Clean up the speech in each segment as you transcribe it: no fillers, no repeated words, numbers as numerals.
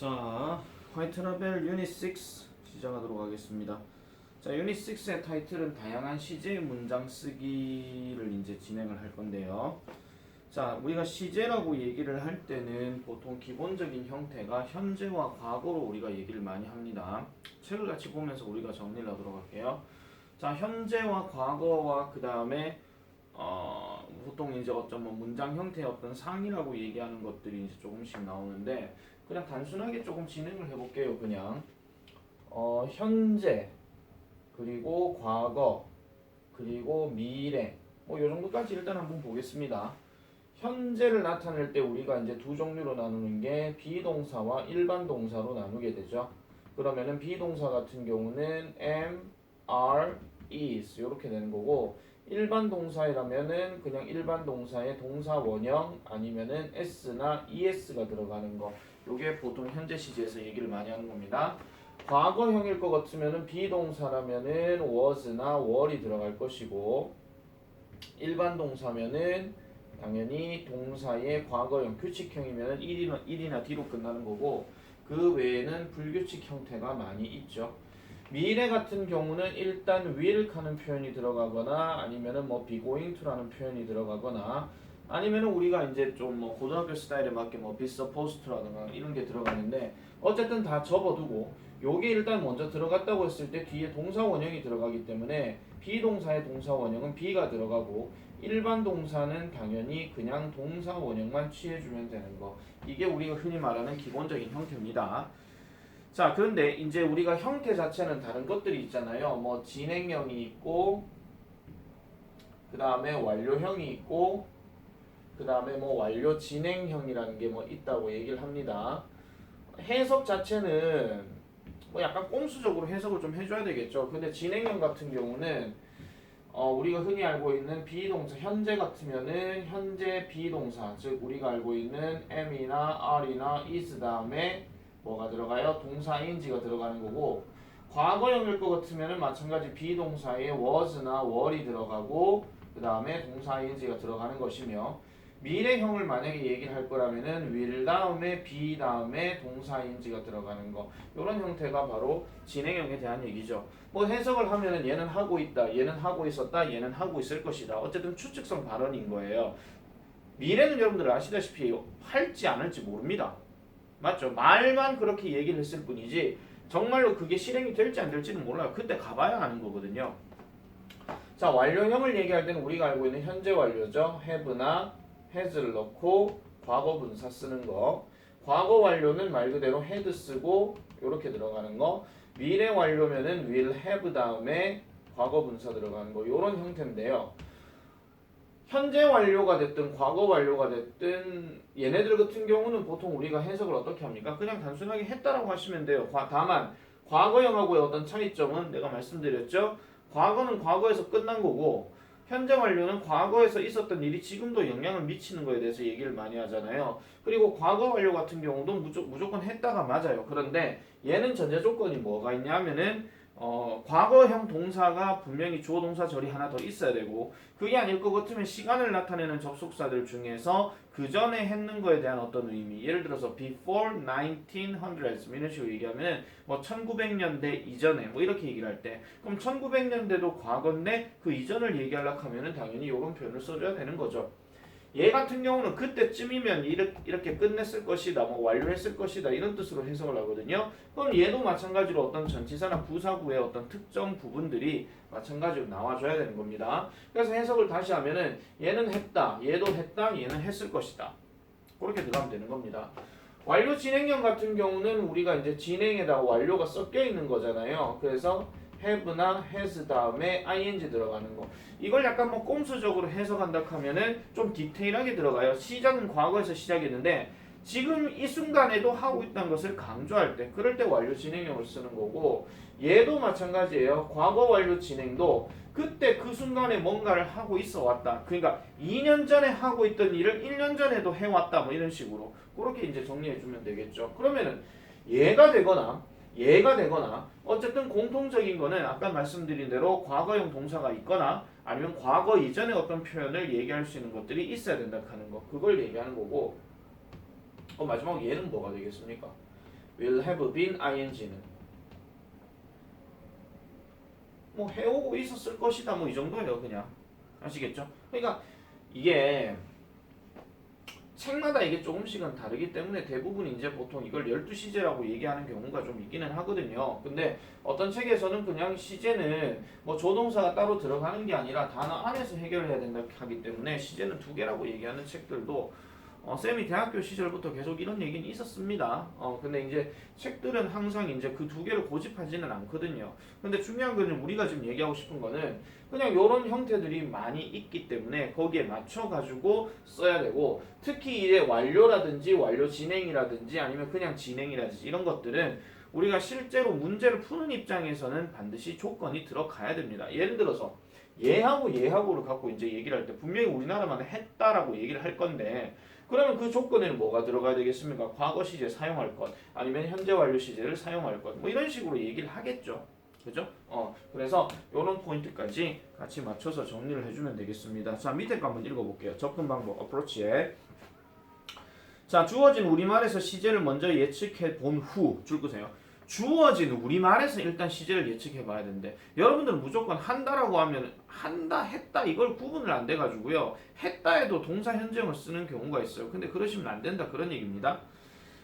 자, 화이트라벨 유닛 6 시작하도록 하겠습니다. 자, 유닛 6의 타이틀은 다양한 시제 문장 쓰기를 이제 진행을 할 건데요. 자, 우리가 시제라고 얘기를 할 때는 보통 기본적인 형태가 현재와 과거로 우리가 얘기를 많이 합니다. 책을 같이 보면서 우리가 정리를 하도록 할게요. 자, 현재와 과거와 그 다음에 보통 이제 어떤 뭐 문장 형태의 어떤 상이라고 얘기하는 것들이 이제 조금씩 나오는데 그냥 단순하게 조금 진행을 해볼게요. 그냥 현재 그리고 과거 그리고 미래 뭐 요 정도까지 일단 한번 보겠습니다. 현재를 나타낼 때 우리가 이제 두 종류로 나누는 게 비동사와 일반 동사로 나누게 되죠. 그러면은 비동사 같은 경우는 am, are, is 이렇게 되는 거고 일반 동사라면은 그냥 일반 동사의 동사 원형 아니면은 s나 es가 들어가는 거. 요게 보통 현재 시제에서 얘기를 많이 하는 겁니다. 과거형일 것 같으면은 비동사라면은 was나 were이 들어갈 것이고 일반 동사면은 당연히 동사의 과거형 규칙형이면은 1이나 D로 끝나는 거고 그 외에는 불규칙 형태가 많이 있죠. 미래 같은 경우는 일단 will 하는 표현이 들어가거나 아니면은 뭐 be going to라는 표현이 들어가거나 아니면은 우리가 이제 좀 뭐 고등학교 스타일에 맞게 뭐 be supposed to라든가 이런 게 들어가는데 어쨌든 다 접어두고 요게 일단 먼저 들어갔다고 했을 때 뒤에 동사 원형이 들어가기 때문에 비동사의 동사 원형은 be가 들어가고 일반 동사는 당연히 그냥 동사 원형만 취해주면 되는 거. 이게 우리가 흔히 말하는 기본적인 형태입니다. 자, 그런데 이제 우리가 형태 자체는 다른 것들이 있잖아요. 뭐 진행형이 있고 그 다음에 완료형이 있고 그 다음에 뭐 완료 진행형이라는 게 뭐 있다고 얘기를 합니다. 해석 자체는 뭐 약간 꼼수적으로 해석을 좀 해줘야 되겠죠. 근데 진행형 같은 경우는 우리가 흔히 알고 있는 비동사 현재 같으면은 현재 비동사 즉 우리가 알고 있는 am이나 are이나 is 다음에 뭐가 들어가요? 동사 ing가 들어가는 거고 과거형일 것 같으면은 마찬가지 비동사에 was나 were이 들어가고 그 다음에 동사 ing가 들어가는 것이며 미래형을 만약에 얘기를 할 거라면은 will 다음에 be 다음에 동사 ing가 들어가는 거 이런 형태가 바로 진행형에 대한 얘기죠. 뭐 해석을 하면은 얘는 하고 있다, 얘는 하고 있었다, 얘는 하고 있을 것이다. 어쨌든 추측성 발언인 거예요. 미래는 여러분들 아시다시피 할지 안 할지 모릅니다. 맞죠? 말만 그렇게 얘기를 했을 뿐이지 정말로 그게 실행이 될지 안 될지는 몰라요. 그때 가봐야 하는 거거든요. 자, 완료형을 얘기할 때는 우리가 알고 있는 현재 완료죠. have나 has를 넣고 과거 분사 쓰는 거. 과거 완료는 말 그대로 had 쓰고 이렇게 들어가는 거. 미래 완료면은 will have 다음에 과거 분사 들어가는 거. 이런 형태인데요. 현재 완료가 됐든 과거 완료가 됐든 얘네들 같은 경우는 보통 우리가 해석을 어떻게 합니까? 그냥 단순하게 했다라고 하시면 돼요. 다만 과거형하고의 어떤 차이점은 내가 말씀드렸죠. 과거는 과거에서 끝난 거고 현재 완료는 과거에서 있었던 일이 지금도 영향을 미치는 거에 대해서 얘기를 많이 하잖아요. 그리고 과거 완료 같은 경우도 무조건 했다가 맞아요. 그런데 얘는 전제 조건이 뭐가 있냐 하면은 과거형 동사가 분명히 주어 동사 절이 하나 더 있어야 되고 그게 아닐 것 같으면 시간을 나타내는 접속사들 중에서 그 전에 했는 거에 대한 어떤 의미 예를 들어서 before 1900s 이런 식으로 얘기하면 뭐 1900년대 이전에 뭐 이렇게 얘기를 할 때 그럼 1900년대도 과거인데 그 이전을 얘기하려고 하면은 당연히 이런 표현을 써줘야 되는 거죠. 얘 같은 경우는 그때쯤이면 이렇게 끝냈을 것이다, 뭐 완료했을 것이다 이런 뜻으로 해석을 하거든요. 그럼 얘도 마찬가지로 어떤 전치사나 부사구의 어떤 특정 부분들이 마찬가지로 나와줘야 되는 겁니다. 그래서 해석을 다시 하면은 얘는 했다, 얘도 했다, 얘는 했을 것이다. 그렇게 들어가면 되는 겁니다. 완료 진행형 같은 경우는 우리가 이제 진행에다가 완료가 섞여 있는 거잖아요. 그래서 have나 has 다음에 ing 들어가는 거. 이걸 약간 뭐 꼼수적으로 해석한다 하면은 좀 디테일하게 들어가요. 시작은 과거에서 시작했는데 지금 이 순간에도 하고 있다는 것을 강조할 때 그럴 때 완료 진행형을 쓰는 거고 얘도 마찬가지예요. 과거 완료 진행도 그때 그 순간에 뭔가를 하고 있어 왔다. 그러니까 2년 전에 하고 있던 일을 1년 전에도 해왔다. 뭐 이런 식으로 그렇게 이제 정리해 주면 되겠죠. 그러면은 얘가 되거나 어쨌든 공통적인 거는 아까 말씀드린 대로 과거형 동사가 있거나 아니면 과거 이전의 어떤 표현을 얘기할 수 있는 것들이 있어야 된다 하는 거 그걸 얘기하는 거고 마지막 얘는 뭐가 되겠습니까? will have been ing는 뭐 해오고 있었을 것이다 뭐 이 정도예요 그냥. 아시겠죠? 그러니까 이게 책마다 이게 조금씩은 다르기 때문에 대부분 이제 보통 이걸 12시제라고 얘기하는 경우가 좀 있기는 하거든요. 근데 어떤 책에서는 그냥 시제는 뭐 조동사가 따로 들어가는 게 아니라 단어 안에서 해결해야 된다 하기 때문에 시제는 2개라고 얘기하는 책들도 쌤이 대학교 시절부터 계속 이런 얘기는 있었습니다. 근데 이제 책들은 항상 이제 그 2개를 고집하지는 않거든요. 근데 중요한 거는 우리가 지금 얘기하고 싶은 거는 그냥 이런 형태들이 많이 있기 때문에 거기에 맞춰가지고 써야 되고 특히 이제 완료라든지 완료 진행이라든지 아니면 그냥 진행이라든지 이런 것들은 우리가 실제로 문제를 푸는 입장에서는 반드시 조건이 들어가야 됩니다. 예를 들어서 얘하고 얘하고를 갖고 이제 얘기를 할 때 분명히 우리나라만 했다라고 얘기를 할 건데 그러면 그 조건에는 뭐가 들어가야 되겠습니까? 과거 시제 사용할 것, 아니면 현재 완료 시제를 사용할 것, 뭐 이런 식으로 얘기를 하겠죠. 그죠? 그래서 이런 포인트까지 같이 맞춰서 정리를 해주면 되겠습니다. 자, 밑에 거 한번 읽어볼게요. 접근 방법, 어프로치에. 자, 주어진 우리말에서 시제를 먼저 예측해 본 후, 줄 끄세요. 주어진 우리말에서 일단 시제를 예측해 봐야 되는데 여러분들은 무조건 한다라고 하면 한다 했다 이걸 구분을 안 돼 가지고요 했다 해도 동사 현재형을 쓰는 경우가 있어요. 근데 그러시면 안 된다 그런 얘기입니다.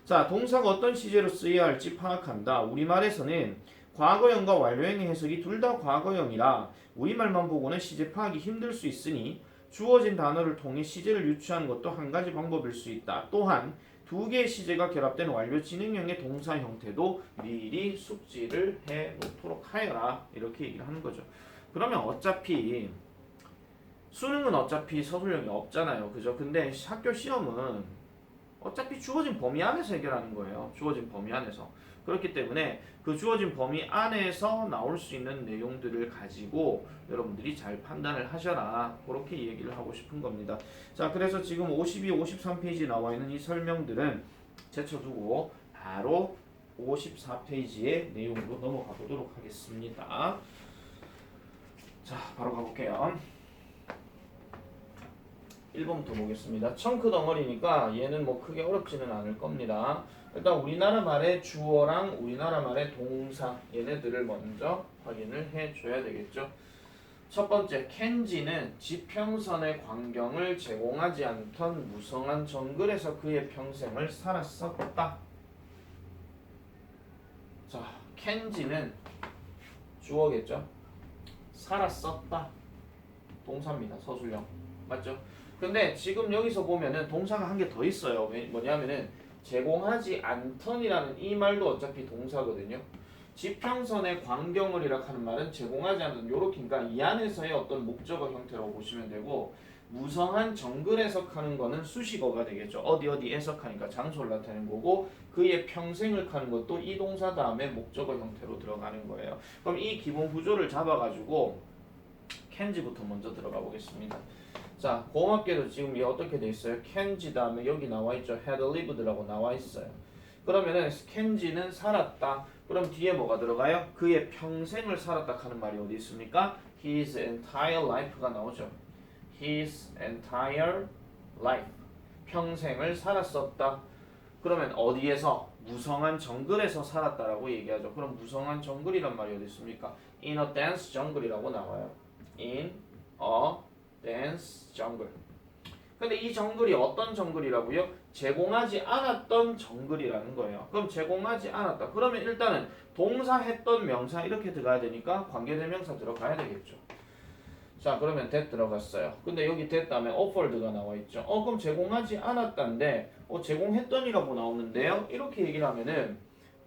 자, 동사가 어떤 시제로 쓰여야 할지 파악한다. 우리말에서는 과거형과 완료형의 해석이 둘 다 과거형이라 우리말만 보고는 시제 파악이 힘들 수 있으니 주어진 단어를 통해 시제를 유추하는 것도 한 가지 방법일 수 있다. 또한 2개의 시제가 결합된 완료 진행형의 동사 형태도 미리 숙지를 해 놓도록 하여라. 이렇게 얘기를 하는 거죠. 그러면 어차피 수능은 어차피 서술형이 없잖아요. 그죠? 근데 학교 시험은 어차피 주어진 범위 안에서 해결하는 거예요. 주어진 범위 안에서. 그렇기 때문에 그 주어진 범위 안에서 나올 수 있는 내용들을 가지고 여러분들이 잘 판단을 하셔라. 그렇게 얘기를 하고 싶은 겁니다. 자, 그래서 지금 52, 53페이지 나와 있는 이 설명들은 제쳐두고 바로 54페이지의 내용으로 넘어가 보도록 하겠습니다. 자, 바로 가볼게요. 1번부터 보겠습니다. 청크 덩어리니까 얘는 뭐 크게 어렵지는 않을 겁니다. 일단 우리나라 말의 주어랑 우리나라 말의 동사 얘네들을 먼저 확인을 해줘야 되겠죠. 첫 번째, 켄지는 지평선의 광경을 제공하지 않던 무성한 정글에서 그의 평생을 살았었다. 자, 켄지는 주어겠죠. 살았었다. 동사입니다. 서술형. 맞죠? 근데 지금 여기서 보면은 동사가 한 개 더 있어요. 뭐냐면은 제공하지 않던이라는 이 말도 어차피 동사거든요. 지평선의 광경을이라 하는 말은 제공하지 않던 요렇게 그러니까 이 안에서의 어떤 목적어 형태라고 보시면 되고 무성한 정글 해석하는 거는 수식어가 되겠죠. 어디 해석하니까 장소를 나타내는 거고 그의 평생을 하는 것도 이 동사 다음에 목적어 형태로 들어가는 거예요. 그럼 이 기본 구조를 잡아가지고 켄지부터 먼저 들어가 보겠습니다. 자, 고맙게도 지금 이게 어떻게 돼 있어요? 켄지 다음에 여기 나와 있죠. had lived라고 나와 있어요. 그러면은 켄지는 살았다. 그럼 뒤에 뭐가 들어가요? 그의 평생을 살았다 하는 말이 어디 있습니까? His entire life가 나오죠. His entire life. 평생을 살았었다. 그러면 어디에서? 무성한 정글에서 살았다라고 얘기하죠. 그럼 무성한 정글이란 말이 어디 있습니까? In a dense jungle이라고 나와요. In a dense jungle. 근데 이 정글이 어떤 정글이라고요? 제공하지 않았던 정글이라는 거예요. 그럼 제공하지 않았다. 그러면 일단은 동사 했던 명사 이렇게 들어가야 되니까 관계대명사 들어가야 되겠죠. 자, 그러면 that 들어갔어요. 근데 여기 that 다음에 offered가 나와 있죠. 그럼 제공하지 않았다인데 제공했던이라고 나오는데요. 이렇게 얘기를 하면은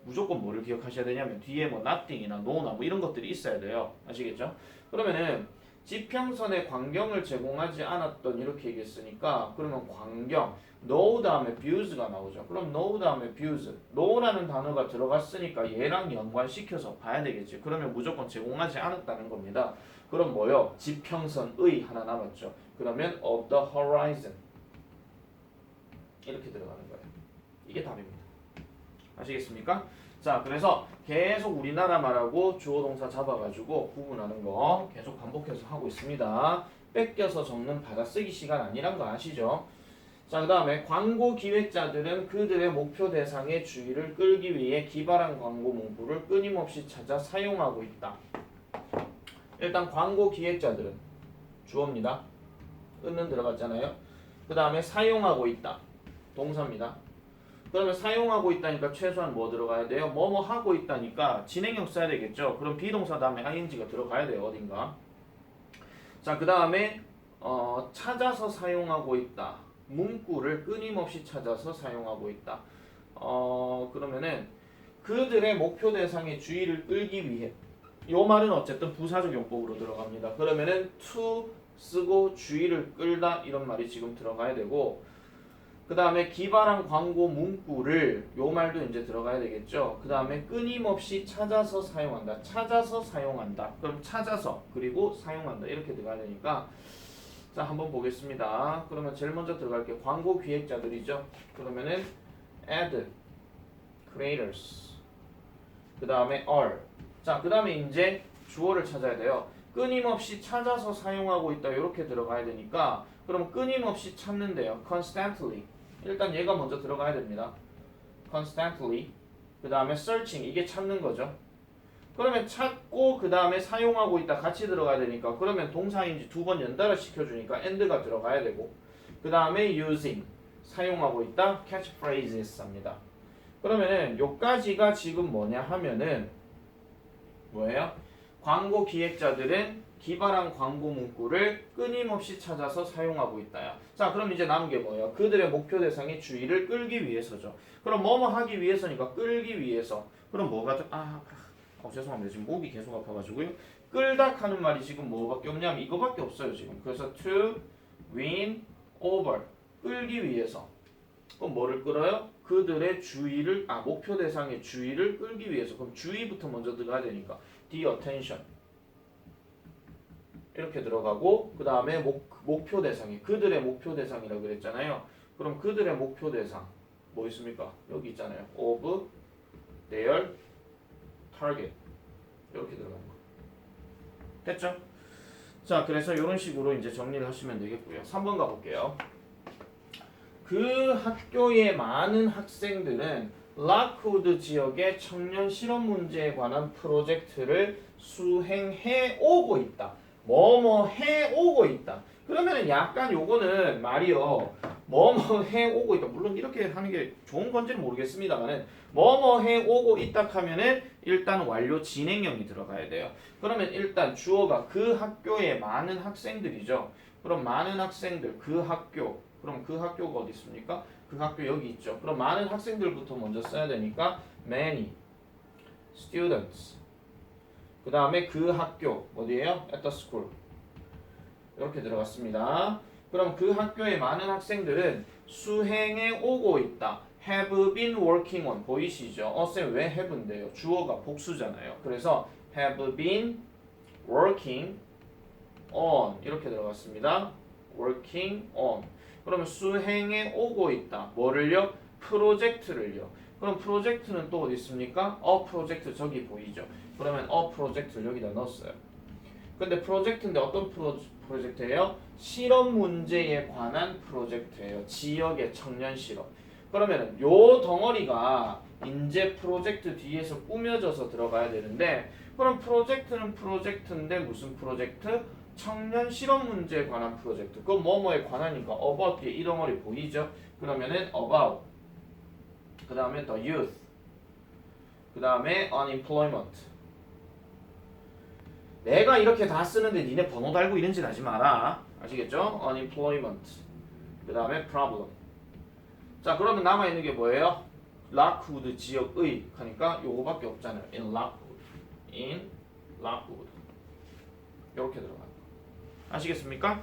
무조건 뭐를 기억하셔야 되냐면 뒤에 뭐 nothing이나 no나 뭐 이런 것들이 있어야 돼요. 아시겠죠? 그러면은 지평선의 광경을 제공하지 않았던 이렇게 얘기했으니까 그러면 광경 no 다음에 views가 나오죠. 그럼 no 다음에 views no라는 단어가 들어갔으니까 얘랑 연관시켜서 봐야 되겠지. 그러면 무조건 제공하지 않았다는 겁니다. 그럼 뭐요? 지평선의 하나 남았죠. 그러면 of the horizon 이렇게 들어가는 거예요. 이게 답입니다. 아시겠습니까? 자, 그래서 계속 우리나라 말하고 주어 동사 잡아가지고 구분하는 거 계속 반복해서 하고 있습니다. 뺏겨서 적는 받아쓰기 시간 아니란 거 아시죠? 자, 그 다음에 광고 기획자들은 그들의 목표 대상의 주의를 끌기 위해 기발한 광고 문구를 끊임없이 찾아 사용하고 있다. 일단 광고 기획자들은 주어입니다. 은 들어갔잖아요. 그 다음에 사용하고 있다. 동사입니다. 그러면 사용하고 있다니까 최소한 뭐 들어가야 돼요? 뭐뭐 하고 있다니까 진행형 써야 되겠죠. 그럼 비동사 다음에 ing가 들어가야 돼요. 어딘가. 자, 그 다음에 찾아서 사용하고 있다. 문구를 끊임없이 찾아서 사용하고 있다. 그러면은 그들의 목표 대상의 주의를 끌기 위해 요 말은 어쨌든 부사적 용법으로 들어갑니다. 그러면은 to 쓰고 주의를 끌다 이런 말이 지금 들어가야 되고 그 다음에 기발한 광고 문구를 요 말도 이제 들어가야 되겠죠. 그 다음에 끊임없이 찾아서 사용한다. 찾아서 사용한다. 그럼 찾아서 그리고 사용한다 이렇게 들어가야 되니까 자 한번 보겠습니다. 그러면 제일 먼저 들어갈게요. 광고 기획자들이죠. 그러면은 ad creators 그 다음에 are 자 그 다음에 이제 주어를 찾아야 돼요. 끊임없이 찾아서 사용하고 있다 이렇게 들어가야 되니까 그럼 끊임없이 찾는데요. constantly 일단 얘가 먼저 들어가야 됩니다. constantly 그 다음에 searching 이게 찾는 거죠. 그러면 찾고 그 다음에 사용하고 있다 같이 들어가야 되니까 그러면 동사인지 두 번 연달아 시켜주니까 and가 들어가야 되고 그 다음에 using 사용하고 있다 catchphrases 합니다. 그러면은 요까지가 지금 뭐냐 하면은 뭐예요? 광고 기획자들은 기발한 광고 문구를 끊임없이 찾아서 사용하고 있다야. 자, 그럼 이제 남은 게 뭐예요? 그들의 목표 대상의 주의를 끌기 위해서죠. 그럼 뭐뭐 하기 위해서니까 끌기 위해서. 그럼 뭐가 좀 죄송합니다. 지금 목이 계속 아파가지고요. 끌다 하는 말이 지금 뭐밖에 없냐면 이거밖에 없어요 지금. 그래서 to win over 끌기 위해서. 그럼 뭐를 끌어요? 그들의 주의를 목표 대상의 주의를 끌기 위해서. 그럼 주의부터 먼저 들어가야 되니까 the attention 이렇게 들어가고 그 다음에 목표 대상이 그들의 목표 대상이라고 그랬잖아요. 그럼 그들의 목표 대상 뭐 있습니까? 여기 있잖아요. of their target 이렇게 들어가는 거 됐죠? 자 그래서 이런 식으로 이제 정리를 하시면 되겠고요. 3번 가볼게요. 그 학교의 많은 학생들은 락우드 지역의 청년 실험 문제에 관한 프로젝트를 수행해 오고 있다. 뭐뭐 해 오고 있다. 그러면은 약간 요거는 말이요. 뭐뭐 해 오고 있다. 물론 이렇게 하는 게 좋은 건지는 모르겠습니다만은 뭐뭐 해 오고 있다 하면은 일단 완료 진행형이 들어가야 돼요. 그러면 일단 주어가 그 학교의 많은 학생들이죠. 그럼 많은 학생들 그 학교 그럼 그 학교가 어디 있습니까? 그 학교 여기 있죠. 그럼 많은 학생들부터 먼저 써야 되니까 many students 그 다음에 그 학교 어디에요? at the school 이렇게 들어갔습니다. 그럼 그 학교의 많은 학생들은 수행해 오고 있다. have been working on 보이시죠? 쌤 왜 have인데요? 주어가 복수잖아요. 그래서 have been working on 이렇게 들어갔습니다. working on 그러면 수행해 오고 있다. 뭐를요? 프로젝트를요. 그럼 프로젝트는 또 어디 있습니까? 프로젝트 저기 보이죠? 그러면 프로젝트를 여기다 넣었어요. 근데 프로젝트인데 어떤 프로젝트예요? 실험 문제에 관한 프로젝트예요. 지역의 청년 실험. 그러면 요 덩어리가 인재 프로젝트 뒤에서 꾸며져서 들어가야 되는데 그럼 프로젝트는 프로젝트인데 무슨 프로젝트? 청년 실험 문제에 관한 프로젝트. 그건 뭐뭐에 관하니까 about 뒤에 이 덩어리 보이죠? 그러면은 about 그 다음에 the youth 그 다음에 unemployment 내가 이렇게 다 쓰는데 니네 번호 달고 이런 짓 하지 마라. 아시겠죠? unemployment 그 다음에 problem 자 그러면 남아있는 게 뭐예요? 락우드 지역의 하니까 요거밖에 없잖아요. in Lockwood 이렇게 들어가요. 아시겠습니까?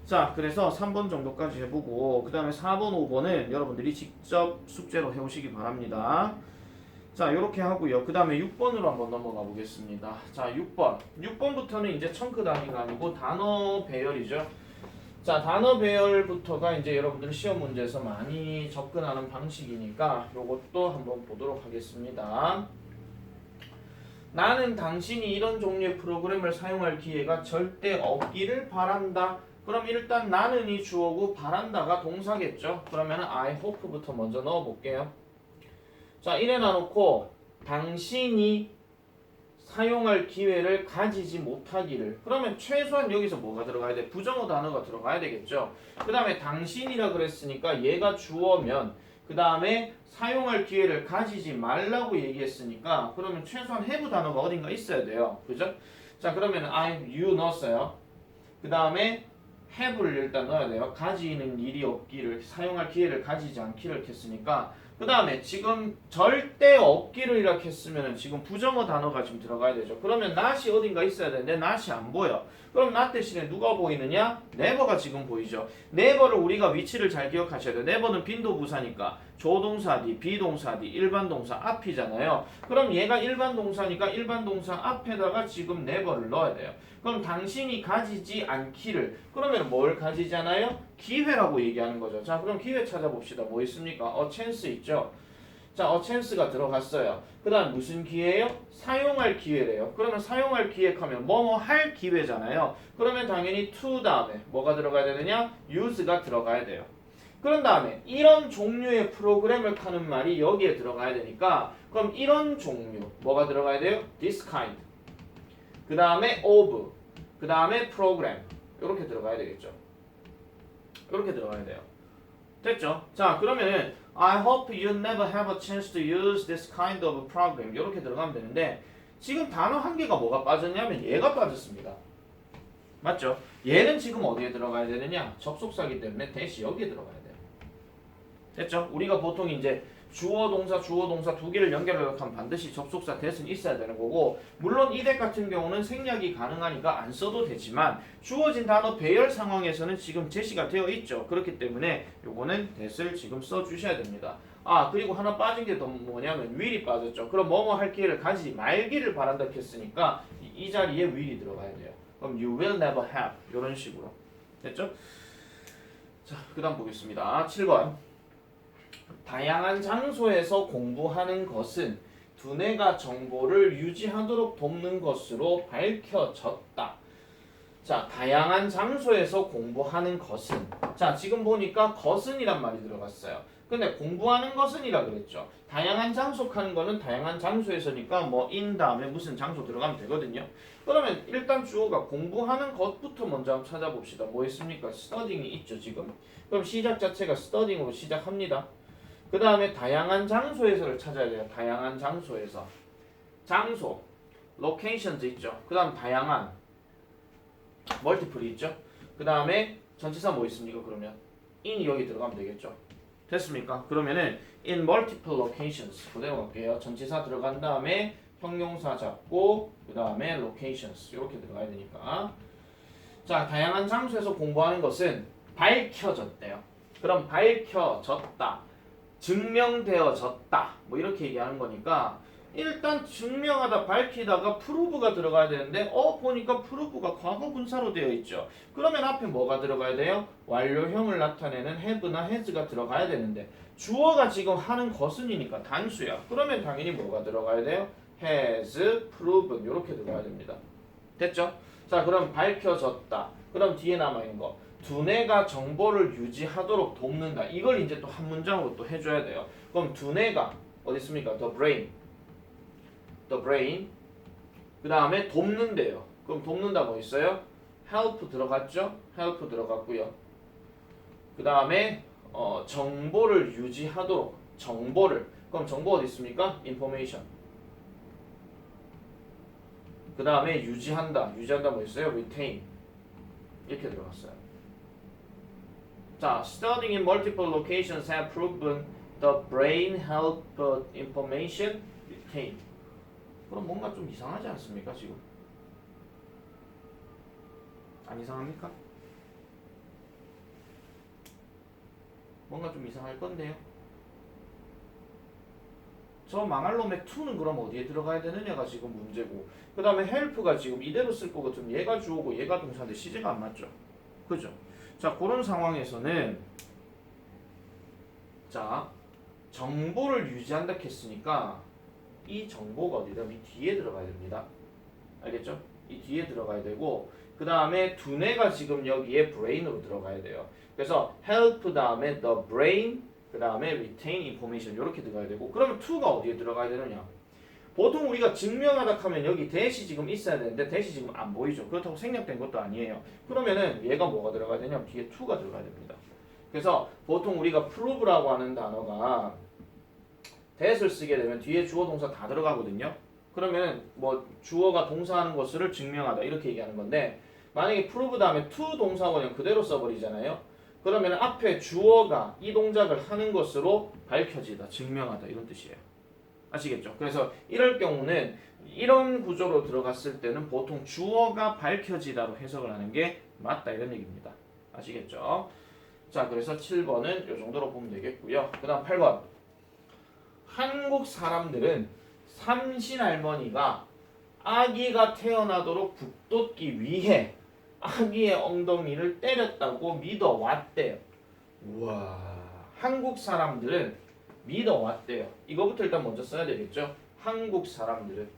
자 그래서 3번 정도까지 해보고 그 다음에 4번 5번은 여러분들이 직접 숙제로 해오시기 바랍니다. 자 요렇게 하고요. 그 다음에 6번으로 한번 넘어가 보겠습니다. 자 6번부터는 이제 청크 단위가 아니고 단어 배열이죠. 자 단어 배열부터가 이제 여러분들 시험 문제에서 많이 접근하는 방식이니까 요것도 한번 보도록 하겠습니다. 나는 당신이 이런 종류의 프로그램을 사용할 기회가 절대 없기를 바란다 그럼 일단 나는이 주어고 바란다가 동사겠죠. 그러면 I hope부터 먼저 넣어볼게요. 자, 이래 놔놓고 당신이 사용할 기회를 가지지 못하기를. 그러면 최소한 여기서 뭐가 들어가야 돼? 부정어 단어가 들어가야 되겠죠. 그 다음에 당신이라 그랬으니까 얘가 주어면 그 다음에 사용할 기회를 가지지 말라고 얘기했으니까 그러면 최소한 have 단어가 어딘가 있어야 돼요. 그죠? 자, 그러면 you 넣었어요. 그 다음에 have를 일단 넣어야 돼요. 가지는 일이 없기를, 사용할 기회를 가지지 않기를 했으니까 그 다음에 지금 절대 없기를 이렇게 했으면 지금 부정어 단어가 지금 들어가야 되죠. 그러면 not이 어딘가 있어야 되는데 not이 안 보여. 그럼 not 대신에 누가 보이느냐? never가 지금 보이죠. never를 우리가 위치를 잘 기억하셔야 돼요. never는 빈도부사니까 조동사 뒤, 비동사 뒤, 일반 동사 앞이잖아요. 그럼 얘가 일반 동사니까 일반 동사 앞에다가 지금 never를 넣어야 돼요. 그럼 당신이 가지지 않기를, 그러면 뭘 가지잖아요? 기회라고 얘기하는 거죠. 자, 그럼 기회 찾아봅시다. 뭐 있습니까? chance 있죠. 자, chance가 들어갔어요. 그 다음 무슨 기회예요? 사용할 기회래요. 그러면 사용할 기획하면 뭐뭐 할 기회잖아요. 그러면 당연히 to 다음에 뭐가 들어가야 되느냐? use가 들어가야 돼요. 그런 다음에 이런 종류의 프로그램을 타는 말이 여기에 들어가야 되니까 그럼 이런 종류 뭐가 들어가야 돼요? this kind. 그 다음에 of. 그 다음에 program. 이렇게 들어가야 되겠죠. 이렇게 들어가야 돼요. 됐죠? 자, 그러면은 I hope you never have a chance to use this kind of program. 이렇게 들어가면 되는데 지금 단어 한 개가 뭐가 빠졌냐면 얘가 빠졌습니다. 맞죠? 얘는 지금 어디에 들어가야 되느냐? 접속사기 때문에 대시 여기에 들어가야 돼요. 됐죠? 우리가 보통 이제 주어 동사 두 개를 연결하려고 하면 반드시 접속사 that은 있어야 되는 거고, 물론 이 that 같은 경우는 생략이 가능하니까 안 써도 되지만 주어진 단어 배열 상황에서는 지금 제시가 되어 있죠. 그렇기 때문에 요거는 that을 지금 써 주셔야 됩니다. 아, 그리고 하나 빠진 게 더 뭐냐면 will이 빠졌죠. 그럼 뭐뭐 할 기회를 가지지 말기를 바란다 했으니까 이 자리에 will이 들어가야 돼요. 그럼 you will never have 이런 식으로. 됐죠? 자, 그 다음 보겠습니다. 7번. 다양한 장소에서 공부하는 것은 두뇌가 정보를 유지하도록 돕는 것으로 밝혀졌다. 자, 다양한 장소에서 공부하는 것은, 자, 지금 보니까 것은이란 말이 들어갔어요. 근데 공부하는 것은이라 그랬죠. 다양한 장소 하는 거는 다양한 장소에서니까 뭐 in 다음에 무슨 장소 들어가면 되거든요. 그러면 일단 주어가 공부하는 것부터 먼저 한번 찾아봅시다. 뭐 있습니까? studying이 있죠, 지금. 그럼 시작 자체가 studying으로 시작합니다. 그 다음에 다양한 장소에서를 찾아야 돼요. 다양한 장소에서. 장소, locations 있죠. 그 다음 다양한, multiple 있죠. 그 다음에 전치사 뭐 있습니까? 그러면 in 여기 들어가면 되겠죠. 됐습니까? 그러면은 in multiple locations 그대로 갈게요. 전치사 들어간 다음에 형용사 잡고 그 다음에 locations 이렇게 들어가야 되니까. 자, 다양한 장소에서 공부하는 것은 밝혀졌대요. 그럼 밝혀졌다. 증명되어졌다. 뭐 이렇게 얘기하는 거니까 일단 증명하다 밝히다가 prove가 들어가야 되는데 보니까 prove가 과거 분사로 되어 있죠. 그러면 앞에 뭐가 들어가야 돼요? 완료형을 나타내는 have나 has가 들어가야 되는데 주어가 지금 하는 것은이니까 단수야. 그러면 당연히 뭐가 들어가야 돼요? has, proven 이렇게 들어가야 됩니다. 됐죠? 자, 그럼 밝혀졌다. 그럼 뒤에 남아있는 거 두뇌가 정보를 유지하도록 돕는다. 이걸 이제 또 한 문장으로 또 해줘야 돼요. 그럼 두뇌가 어디 있습니까? The brain. 그 다음에 돕는데요. 그럼 돕는다 뭐 있어요? help 들어갔죠? help 들어갔고요. 그 다음에 정보를 유지하도록 정보를. 그럼 정보 어디 있습니까? information. 그 다음에 유지한다 뭐 있어요? retain. 이렇게 들어갔어요. 자, studying in multiple locations have proven the brain help information retain. 그럼 뭔가 좀 이상하지 않습니까, 지금? 안 이상합니까? 뭔가 좀 이상할 건데요. 저 망할 놈의 to는 그럼 어디에 들어가야 되느냐가 지금 문제고, 그 다음에 help가 지금 이대로 쓸 것 같으면 얘가 주어고 얘가 동사인데 시제가 안 맞죠? 그죠? 자, 그런 상황에서는 자, 정보를 유지한다 했으니까 이 정보가 어디다? 이 뒤에 들어가야 됩니다. 알겠죠? 이 뒤에 들어가야 되고 그 다음에 두뇌가 지금 여기에 brain으로 들어가야 돼요. 그래서 help 다음에 the brain 그 다음에 retain information 이렇게 들어가야 되고 그러면 to가 어디에 들어가야 되느냐? 보통 우리가 증명하다 하면 여기 대시 지금 있어야 되는데 대시 지금 안 보이죠. 그렇다고 생략된 것도 아니에요. 그러면은 얘가 뭐가 들어가야 되냐? 뒤에 to가 들어가야 됩니다. 그래서 보통 우리가 prove라고 하는 단어가 that을 쓰게 되면 뒤에 주어 동사 다 들어가거든요. 그러면 뭐 주어가 동사하는 것을 증명하다 이렇게 얘기하는 건데 만약에 prove 다음에 to 동사원형 그대로 써버리잖아요. 그러면 앞에 주어가 이 동작을 하는 것으로 밝혀지다, 증명하다 이런 뜻이에요. 아시겠죠? 그래서 이럴 경우는 이런 구조로 들어갔을 때는 보통 주어가 밝혀지다로 해석을 하는 게 맞다 이런 얘기입니다. 아시겠죠? 자, 그래서 7번은 이 정도로 보면 되겠고요. 그 다음 8번. 한국 사람들은 삼신할머니가 아기가 태어나도록 북돋기 위해 아기의 엉덩이를 때렸다고 믿어왔대요. 우와. 한국 사람들은 믿어왔대요. 이거부터 일단 먼저 써야 되겠죠. 한국 사람들은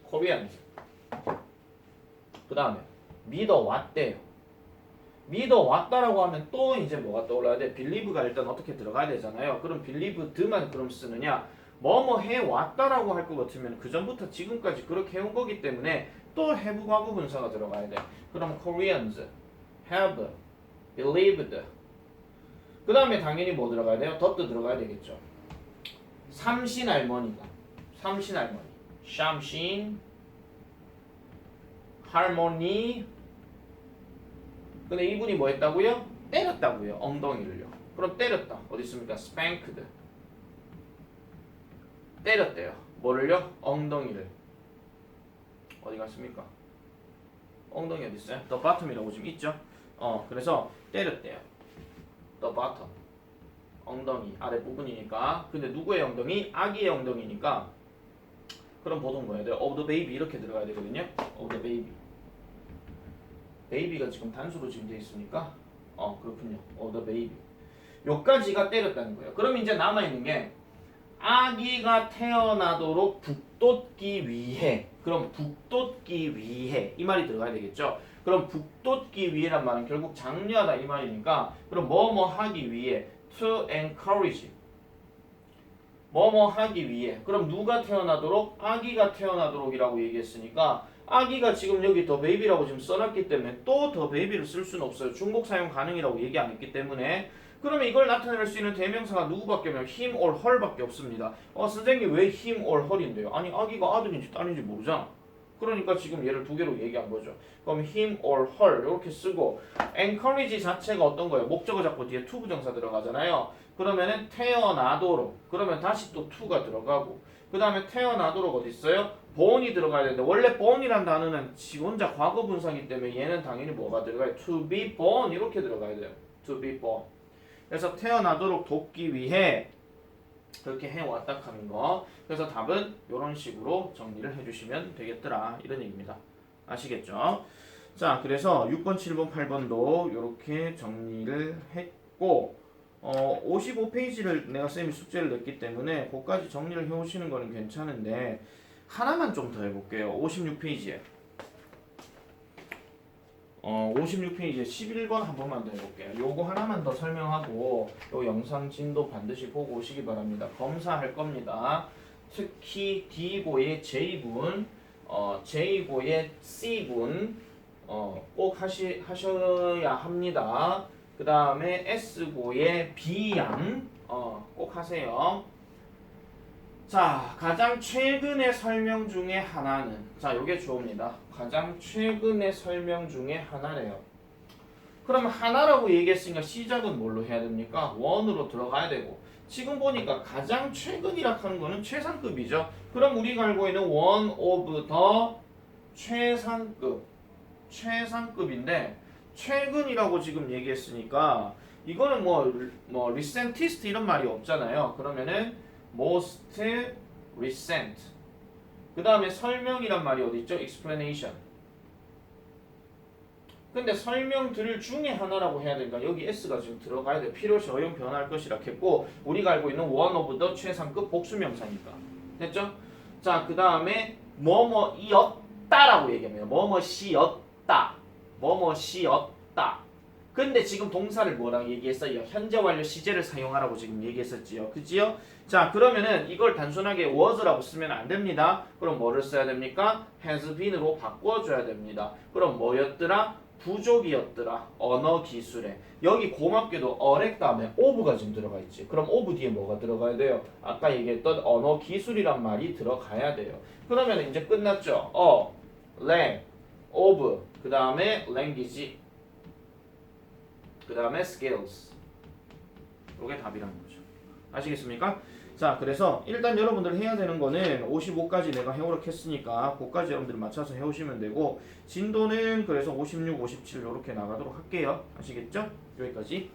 코리안즈. 그 다음에 믿어왔대요. 믿어왔다라고 하면 또 이제 뭐가 떠올라야 돼? believe가 일단 어떻게 들어가야 되잖아요. 그럼 believed만 그럼 쓰느냐? 뭐뭐 해왔다라고 할 것 같으면 그 전부터 지금까지 그렇게 해온 거기 때문에 또 have 과거 분사가 들어가야 돼. 그럼 Koreans have believed. 그 다음에 당연히 뭐 들어가야 돼요? 덧도 들어가야 되겠죠. 삼신할머니가 삼신할머니 샴신 할머니 근데 이분이 뭐 했다고요? 때렸다고요. 엉덩이를요. 그럼 때렸다. 어디 있습니까? spanked. 때렸대요. 뭐를요? 엉덩이를. 어디 갔습니까? 엉덩이 어디 있어요? the bottom이라고 지금 있죠? 그래서 때렸대요. the bottom. 엉덩이 아랫부분이니까. 근데 누구의 엉덩이? 아기의 엉덩이니까. 그럼 보통 뭐 해야 돼요? of the baby 이렇게 들어가야 되거든요. of the baby. 베이비가 지금 단수로 지금 돼 있으니까 그렇군요. of the baby. 요까지가 때렸다는 거예요. 그럼 이제 남아있는 게 아기가 태어나도록 북돋기 위해. 그럼 북돋기 위해 이 말이 들어가야 되겠죠. 그럼 북돋기 위해란 말은 결국 장려하다 이 말이니까 그럼 뭐뭐 하기 위해 to encourage 뭐뭐 하기 위해. 그럼 누가 태어나도록? 아기가 태어나도록이라고 얘기했으니까 아기가 지금 여기 더 베이비라고 지금 써놨기 때문에 또 더 베이비를 쓸 수는 없어요. 중복 사용 가능이라고 얘기 안 했기 때문에. 그러면 이걸 나타낼 수 있는 대명사가 누구밖에 없냐면 him or her밖에 없습니다. 선생님 왜 him or her인데요? 아니 아기가 아들인지 딸인지 모르잖아. 그러니까 지금 얘를 두 개로 얘기한 거죠. 그럼 him or her 이렇게 쓰고 encourage 자체가 어떤 거예요? 목적어 잡고 뒤에 to 부정사 들어가잖아요. 그러면은 태어나도록. 그러면 다시 또 to가 들어가고 그 다음에 태어나도록 어디 있어요? born이 들어가야 되는데 원래 born이란 단어는 지 혼자 과거 분사이기 때문에 얘는 당연히 뭐가 들어가요? to be born 이렇게 들어가야 돼요. to be born. 그래서 태어나도록 돕기 위해 그렇게 해왔다 하는 거. 그래서 답은 이런 식으로 정리를 해주시면 되겠더라 이런 얘기입니다. 아시겠죠? 자, 그래서 6번, 7번, 8번도 이렇게 정리를 했고 55페이지를 내가 쌤이 숙제를 냈기 때문에 그까지 정리를 해오시는 거는 괜찮은데 하나만 좀 더 해볼게요. 56페이지에 56페이지에 11번 한 번만 더 해볼게요. 요거 하나만 더 설명하고 요 영상 진도 반드시 보고 오시기 바랍니다. 검사할 겁니다. 특히 D고의 J군, J고의 C군 꼭 하셔야 합니다. 그 다음에 S고의 B양 꼭 하세요. 자, 가장 최근의 설명 중에 하나는 자, 요게 주어입니다. 가장 최근의 설명 중에 하나래요. 그럼 하나라고 얘기했으니까 시작은 뭘로 해야 됩니까? 원으로 들어가야 되고 지금 보니까 가장 최근이라 하는 거는 최상급이죠. 그럼 우리가 알고 있는 one of the 최상급인데 최근이라고 지금 얘기했으니까 이거는 뭐 recentist 이런 말이 없잖아요. 그러면은 most recent. 그 다음에 설명이란 말이 어디 있죠? explanation. 근데 설명들 중에 하나라고 해야 되니까 여기 S가 지금 들어가야 돼. 필요시 어용 변할 것이라 했고 우리가 알고 있는 one of the 최상급 복수명사니까. 됐죠? 자, 그 다음에 뭐뭐이었다라고 얘기합니다. 뭐뭐시였다. 뭐뭐시었다. 근데 지금 동사를 뭐라고 얘기했어요? 현재 완료 시제를 사용하라고 지금 얘기했었지요. 그지요? 자, 그러면은 이걸 단순하게 was라고 쓰면 안 됩니다. 그럼 뭐를 써야 됩니까? has been으로 바꿔줘야 됩니다. 그럼 뭐였더라? 부족이었더라. 언어 기술에. 여기 고맙게도 어렉 다음에 of가 지금 들어가 있지. 그럼 of 뒤에 뭐가 들어가야 돼요? 아까 얘기했던 언어 기술이란 말이 들어가야 돼요. 그러면 이제 끝났죠. lang, of, 그 다음에 language, 그 다음에 skills. 이게 답이라는 거죠. 아시겠습니까? 자, 그래서 일단 여러분들 해야 되는 거는 55까지 내가 해오록 했으니까 그까지 여러분들 맞춰서 해오시면 되고 진도는 그래서 56, 57 이렇게 나가도록 할게요. 아시겠죠? 여기까지.